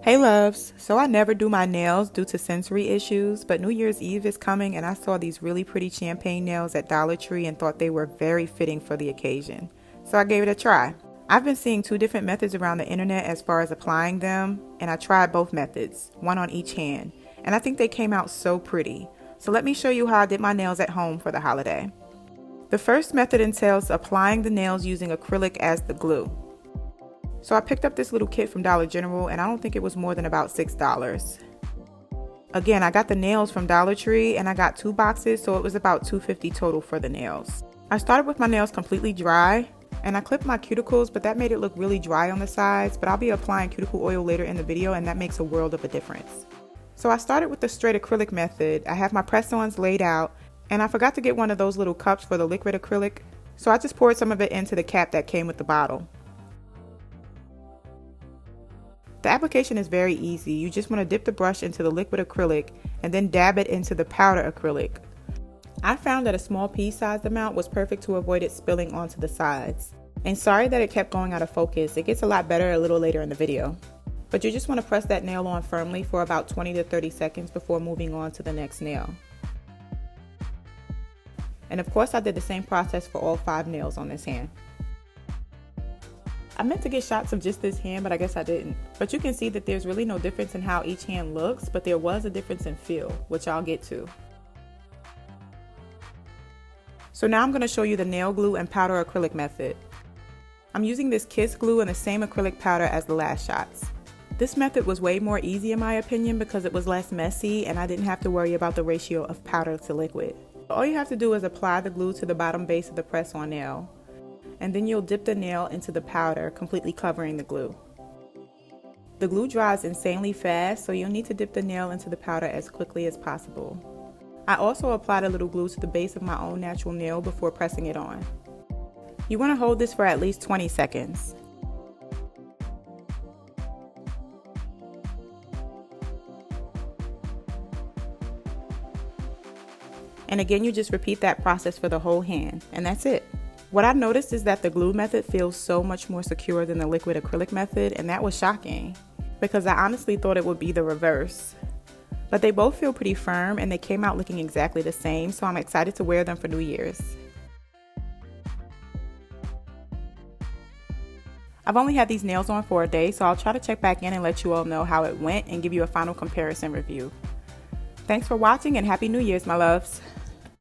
Hey loves, so I never do my nails due to sensory issues, but New Year's Eve is coming and I saw these really pretty champagne nails at Dollar Tree and thought they were very fitting for the occasion. So I gave it a try. I've been seeing two different methods around the internet as far as applying them, and I tried both methods, one on each hand, and I think they came out so pretty. So let me show you how I did my nails at home for the holiday. The first method entails applying the nails using acrylic as the glue. So I picked up this little kit from Dollar General and I don't think it was more than about $6. Again, I got the nails from Dollar Tree and I got 2 boxes, so it was about $2.50 total for the nails. I started with my nails completely dry and I clipped my cuticles, but that made it look really dry on the sides, but I'll be applying cuticle oil later in the video and that makes a world of a difference. So I started with the straight acrylic method. I have my press-ons laid out and I forgot to get one of those little cups for the liquid acrylic, so I just poured some of it into the cap that came with the bottle. The application is very easy. You just want to dip the brush into the liquid acrylic and then dab it into the powder acrylic. I found that a small pea-sized amount was perfect to avoid it spilling onto the sides. And sorry that it kept going out of focus. It gets a lot better a little later in the video. But you just want to press that nail on firmly for about 20 to 30 seconds before moving on to the next nail. And of course I did the same process for all 5 nails on this hand. I meant to get shots of just this hand, but I guess I didn't. But you can see that there's really no difference in how each hand looks, but there was a difference in feel, which I'll get to. So now I'm going to show you the nail glue and powder acrylic method. I'm using this Kiss glue and the same acrylic powder as the last shots. This method was way more easy in my opinion because it was less messy and I didn't have to worry about the ratio of powder to liquid. All you have to do is apply the glue to the bottom base of the press-on nail. And then you'll dip the nail into the powder, completely covering the glue. The glue dries insanely fast, so you'll need to dip the nail into the powder as quickly as possible. I also applied a little glue to the base of my own natural nail before pressing it on. You want to hold this for at least 20 seconds. And again, you just repeat that process for the whole hand, and that's it. What I noticed is that the glue method feels so much more secure than the liquid acrylic method, and that was shocking because I honestly thought it would be the reverse. But they both feel pretty firm and they came out looking exactly the same, so I'm excited to wear them for New Year's. I've only had these nails on for a day, so I'll try to check back in and let you all know how it went and give you a final comparison review. Thanks for watching and Happy New Year's, my loves.